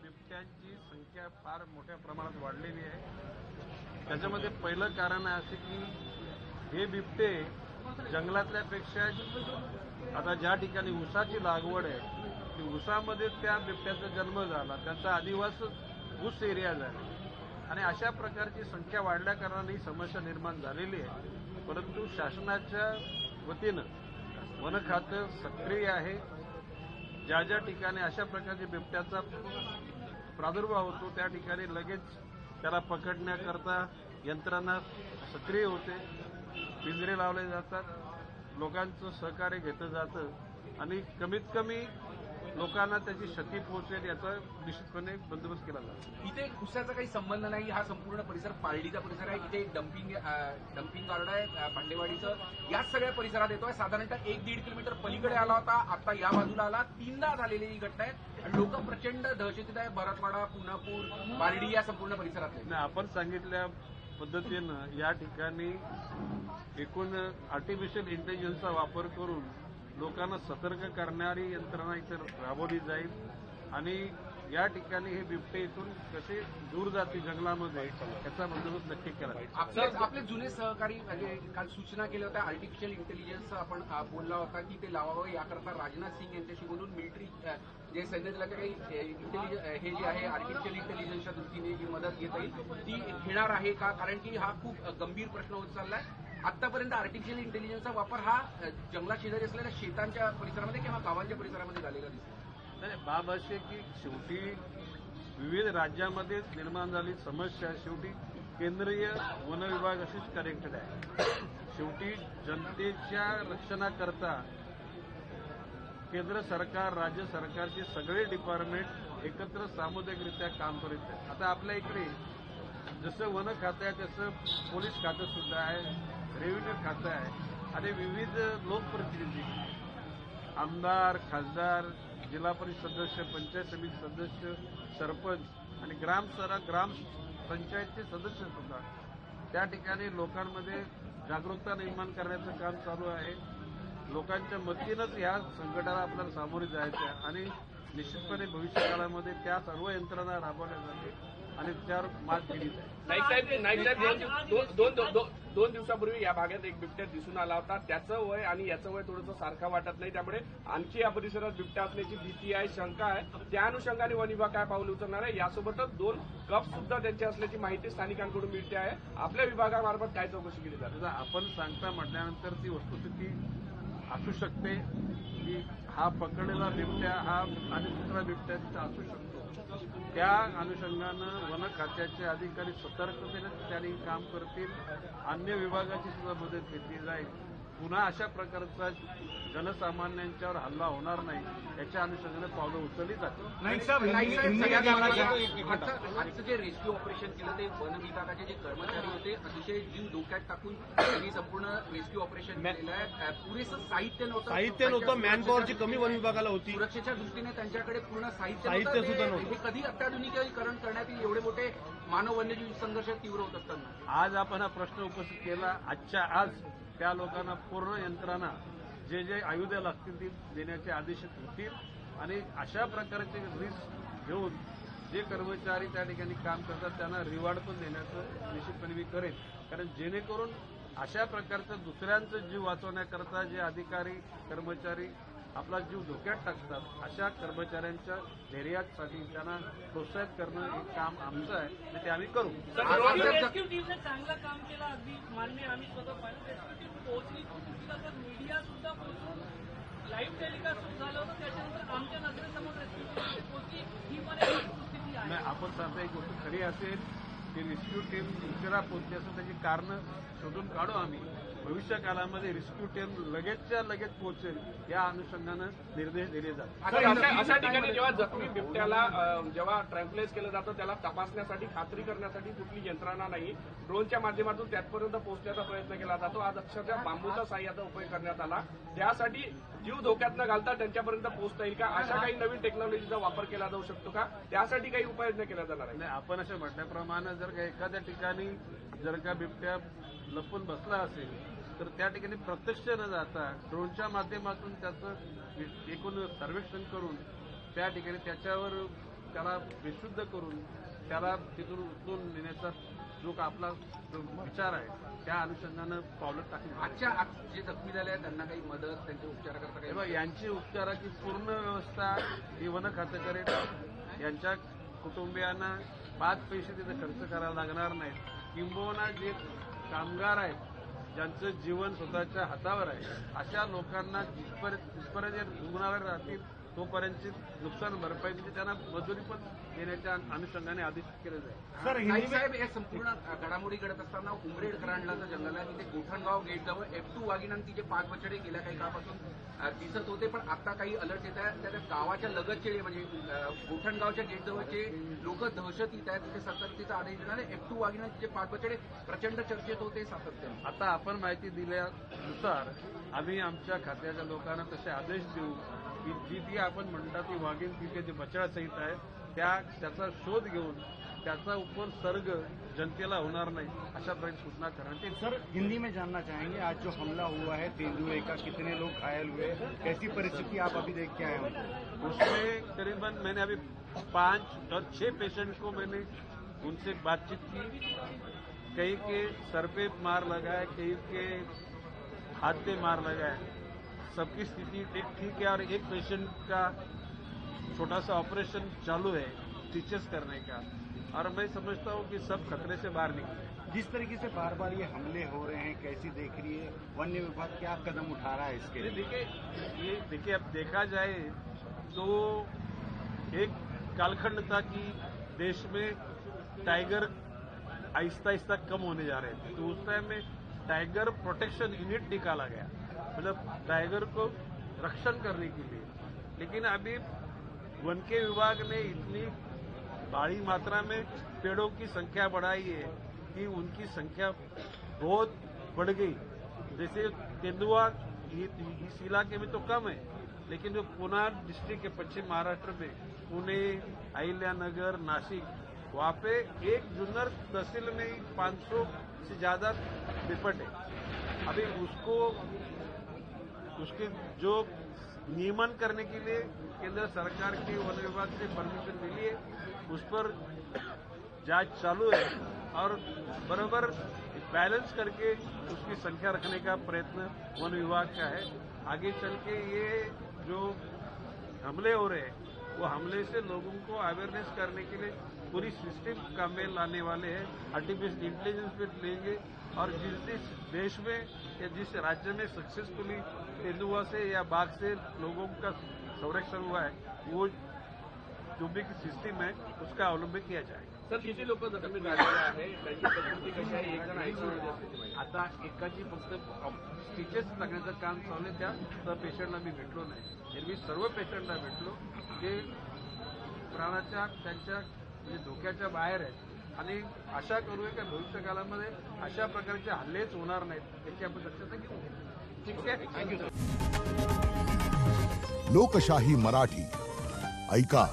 बिबट्यांची संख्या फार मोठ्या प्रमाणात वाढलेली आहे। त्याच्यामध्ये पहिलं कारण आहे असे की हे बिबटे जंगलातल्यापेक्षा आता ज्या ठिकाणी ऊसाची लागवड आहे ती ऊसामध्ये त्या बिबट्याचा जन्म झाला, त्याचा अधिवास ऊस एरिया झाला आणि अशा प्रकारची संख्या वाढल्या कारणाने ही समस्या निर्माण झालेली आहे। परंतु शासनाच्या वतीनं वन खातं सक्रिय आहे। ज्या ज्या ठिकाणी अशा प्रकारच्या बिबट्याचा प्रादुर्भाव होतो त्या ठिकाणी लगेच त्याला पकडण्याकरता यंत्रणा सक्रिय होते, पिंजरे लावले जातात, लोकांचं सहकार्य घेतलं जातं आणि कमीत कमी लोकांना त्याची क्षती पोहोचेल याचा निश्चितपणे बंदोबस्त केला जातो। इथे ऊसाचा काही संबंध नाही, हा संपूर्ण परिसर पारडीचा परिसर आहे। इथे डम्पिंग गार्ड आहे भांडेवाडीचं, याच सगळ्या परिसरात येतोय। साधारणतः 1-1.5 किलोमीटर पलीकडे आला होता, आता या बाजूला आला। 3दा झालेली ही घटना आहे आणि लोक प्रचंड दहशतीत आहे। भरतवाडा, पुनापूर, पारडी या संपूर्ण परिसरात आपण सांगितल्या पद्धतीनं या ठिकाणी एकूण आर्टिफिशियल इंटेलिजन्सचा वापर करून लोकांना सतर्क करणारी यंत्रणा इथे राबवली जाईल आणि या ठिकाणी हे बिबटे इथून कसे दूर जातील जंगलामध्ये याचा बंदोबस्त नक्की केला जाईल। आपले जुने सहकारी म्हणजे काल सूचना केल्या होत्या आर्टिफिशियल इंटेलिजन्स आपण बोलला होता की ते लावावं, याकरता राजनाथ सिंग यांच्याशी बोलून मिलिटरी जे सैन्य दलाच्या काही हे जे आहे आर्टिफिशियल इंटेलिजन्सच्या दृष्टीने जी मदत घेता येईल ती घेणार आहे का? कारण की हा खूप गंभीर प्रश्न होत चाललाय। आतापर्यंत आर्टिफिशियल इंटेलिजन्सचा वापर हा जंगलात शेजारी असलेल्या शेतांच्या परिसरामध्ये किंवा गावांच्या परिसरामध्ये झालेला दिसतो। नाही, बाब अशी की शेवटी विविध राज्यामध्ये निर्माण झालेली समस्या शेवटी केंद्रीय वन विभाग अशीच कनेक्टेड आहे। शेवटी जनतेच्या रक्षणाकरता केंद्र सरकार, राज्य सरकारचे सगळे डिपार्टमेंट एकत्र सामुदायिकरित्या काम करीत आहेत। आता आपल्या इकडे जसं वन खातं आहे तसं पोलीस खातं सुद्धा आहे, रेव्हेन्यू खातं आहे आणि विविध लोकप्रतिनिधी, आमदार, खासदार, जिल्हा परिषद सदस्य, पंचायत समिती सदस्य, सरपंच आणि ग्राम पंचायतचे सदस्य सुद्धा त्या ठिकाणी लोकांमध्ये जागरूकता निर्माण करण्याचं काम चालू आहे। लोकांच्या मदतीनंच ह्या संकटाला आपल्याला सामोरे जायचं आहे आणि निश्चितपणे भविष्यकाळामध्ये त्या सर्व यंत्रणा राबवल्या जातील आणि त्यावर मात केली जाईल। नाईक साहेब, दोन दिवसापूर्वी या भागात एक बिबट्या दिसून आला होता। त्याचं वय आणि याचं वय थोडंसं सारखं वाटत नाही, त्यामुळे आणखी या परिसरात बिबट्या असण्याची भीती आहे, शंका आहे। त्या अनुषंगाने वन विभाग काय पाऊल उचलणार आहे? यासोबतच 2 कप सुद्धा त्यांचे असल्याची माहिती स्थानिकांकडून मिळते आहे। आपल्या विभागामार्फत काय चौकशी केली जाते? आपण सांगता म्हटल्यानंतर ती वस्तुस्थिती असू शकते की हा पकडलेला बिबट्या हा आणि दुसरा बिबट्या तिथं असू शकतो। त्या अनुषंगानं वन खात्याचे अधिकारी सतर्कतेने त्यांनी काम करतील, अन्य विभागाची सुद्धा मदत घेतली जाईल। पुन्हा अशा प्रकारचा जनसामान्यांच्यावर हल्ला होणार नाही याच्या अनुषंगाने पावलं उचलली जातील। आजचं जे रेस्क्यू ऑपरेशन केलं ते वन विभागाचे जे कर्मचारी होते अतिशय जीव धोक्यात टाकून त्यांनी संपूर्ण रेस्क्यू ऑपरेशन केलेलं आहे। पुरेसं साहित्य नव्हतं, मॅनपॉवरची कमी वन विभागाला होती, सुरक्षेच्या दृष्टीने त्यांच्याकडे पूर्ण साहित्य सुद्धा नव्हतं। हे कधी अत्याधुनिकीकरण करण्यात येईल एवढे मोठे मानव वन्यजीव संघर्ष तीव्र होत असताना आज आपण हा प्रश्न उपस्थित केला। आजच्या आज त्या लोकांना पूर्ण यंत्रणा जे आयुधं लागतील ती देण्याचे आदेश होतील आणि अशा प्रकारचे रिस्क घेऊन जे कर्मचारी त्या ठिकाणी काम करतात त्यांना रिवॉर्ड पण देण्याचं निश्चितपणे मी करेन, कारण जेणेकरून अशा प्रकारचं दुसऱ्यांचा जीव वाचवण्याकरता जे अधिकारी कर्मचारी आपला जीव धोक्यात टाकतात अशा कर्मचाऱ्यांच्या धैर्यासाठी त्यांना प्रोत्साहित करणं हे काम आमचं आहे आणि ते आम्ही करू। रेस्क्यू टीमने चांगलं काम केलं, अगदी मान्य, आम्ही स्वतः फायर रेस्क्यू टीम पोहोचली, मीडिया सुद्धा पोहोचून लाईव्ह टेलिकास्ट सुरू झालं होतं, त्याच्यानंतर आमच्या नजरेसमोर रेस्क्यू टीम पोहोचली। ही पण एक वस्तुस्थिती आहे। आपण सांगता एक गोष्ट खरी असेल की रेस्क्यू टीम उशिरा पोहोचली असेल त्याची कारणं शोधून काढू आम्ही। भविष्य काळामध्ये रेस्क्यू टीम लगेचच्या लगेच पोहोचेल या अनुषंगानं निर्देश दिले जातात। अशा ठिकाणी जेव्हा जखमी बिबट्याला जेव्हा ट्रँक्युलाइज केलं जातं त्याला तपासण्यासाठी, खात्री करण्यासाठी कुठली यंत्रणा नाही, ड्रोनच्या माध्यमातून त्यापर्यंत पोहोचण्याचा प्रयत्न केला जातो। आज अक्षरशः बांबूचा साह्याचा उपयोग करण्यात आला, त्यासाठी जीव धोक्यात न घालता त्यांच्यापर्यंत पोहोचता येईल का? अशा काही नवीन टेक्नॉलॉजीचा वापर केला जाऊ शकतो का? त्यासाठी काही उपाययोजना केल्या जाणार आहे? नाही, आपण असं म्हटल्याप्रमाणे जर का एखाद्या ठिकाणी जर का बिबट्या लपून बसला असेल तर त्या ठिकाणी प्रत्यक्ष न जाता ड्रोनच्या माध्यमातून त्याचं एकूण सर्वेक्षण करून त्या ठिकाणी त्याच्यावर त्याला बेशुद्ध करून त्याला तिथून उचलून नेण्याचा जो आपला जो विचार आहे त्या अनुषंगानं पावलं टाकली. आजच्या आज जे जखमी झाले आहेत त्यांना काही मदत, त्यांच्या उपचाराकरता काही तेव्हा यांची उपचाराची पूर्ण व्यवस्था ही वन खातं करेल. यांच्या कुटुंबियांना 5 पैसे तिथे खर्च करायला लागणार नाहीत. किंबहुना जे कामगार आहेत ज्यांचं जीवन स्वतःच्या हातावर आहे अशा लोकांना जिथपर्यंत रुग्णालय राहतील तोपर्यंतची नुकसान भरपाई म्हणजे त्यांना मजुरी पण देण्याच्या अनुषंगाने आदेश केले जाईल. सर नाईक साहेब, या संपूर्ण घडामोडी घडत असताना उमरेड करांडलाचं जंगल आहे तिथे गोठणगाव गेटजवळ F2 वाघिणांची जे 5 बछडे गेल्या काही काळापासून दिसत होते, पण आता काही अलर्ट येत आहे. त्या गावाच्या लगतचे म्हणजे गोठणगावच्या गेटजवळचे लोक दहशतीत आहेत, तिथे सतर्कतेचा आदेश देणारे F2 वाघिणांचे जे 5 बछडे प्रचंड चर्चेत होते सातत्याने. आता आपण माहिती दिल्यानुसार आम्ही आमच्या खात्याच्या लोकांना तसे आदेश देऊ की जी आपण म्हणता ती वाघीण तिथे जे बछडासहित आहे त्याचा शोध घेऊन त्याचा उपसर्ग जनतेला होणार नाही अशा प्रकारे सूचना करण्यात येईल. सर हिंदी में जानना चाहेंगे आज जो हमला हुआ है तेंदुए का, कितने लोग घायल हुए, कैसी परिस्थिति आप अभी देख के आए हो? उसमें करीबन मैंने अभी 5 और 6 पेशेंट को मैंने उनसे बातचीत की. कई के सर पे मार लगा है, कई के हाथ पे मार लगा है. सबकी स्थिति ठीक है और एक पेशेंट का छोटा सा ऑपरेशन चालू है स्टिचेस करने का और मैं समझता हूँ कि सब खतरे से बाहर निकले. जिस तरीके से बार बार ये हमले हो रहे हैं कैसी देख रही है, वन्य विभाग क्या कदम उठा रहा है इसके लिए? देखिए अब देखा जाए तो एक कालखंड था कि देश में टाइगर आहिस्ता आहिस्ता कम होने जा रहे थे, तो उस टाइम में टाइगर प्रोटेक्शन यूनिट निकाला गया, मतलब टाइगर को रक्षण करने के लिए. लेकिन अभी वन के विभाग ने इतनी बड़ी मात्रा में पेड़ों की संख्या बढ़ाई है कि उनकी संख्या बहुत बढ़ गई. जैसे तेंदुआ इस इलाके में तो कम है, लेकिन जो पुणे डिस्ट्रिक्ट के पश्चिम महाराष्ट्र में पुणे, अहिल्यानगर, नासिक, वहाँ पे एक जुन्नर तहसील में ही 500 से ज्यादा बिपट है. अभी उसके जो नियमन करने के लिए केंद्र सरकार के वन विभाग से परमिशन मिली है, उस पर जांच चालू है और बराबर बैलेंस करके उसकी संख्या रखने का प्रयत्न वन विभाग का है. आगे चल के ये जो हमले हो रहे हैं वो हमले से लोगों को अवेयरनेस करने के लिए पूरी सिस्टम काम में लाने वाले हैं. आर्टिफिशियल इंटेलिजेंस पे लेंगे और जिस देश में या जिस राज्य में सक्सेसफुली तेंदुआ से या बाघ से लोगों का संरक्षण हुआ है वो जो भी सिस्टम है उसका अवलंबन किया जाएगा. सर किती लोक जखमी झालेले आहे, त्यांची प्रकृती कशी आहे, एक जण आयसीयूमध्ये असते. आता एकाची फक्त स्टिचेस लागण्याचं काम चालू आहे, त्या पेशंटला मी भेटलो नाही. एरवी सर्व पेशंटला भेटलो जे प्राणाच्या त्यांच्या म्हणजे धोक्याच्या बाहेर आहेत आणि आशा करूया की भविष्य काळामध्ये अशा प्रकारचे हल्लेच होणार नाहीत याची आपण दक्षता घेऊ. ठीक आहे, थँक्यू सर. लोकशाही मराठी ऐका.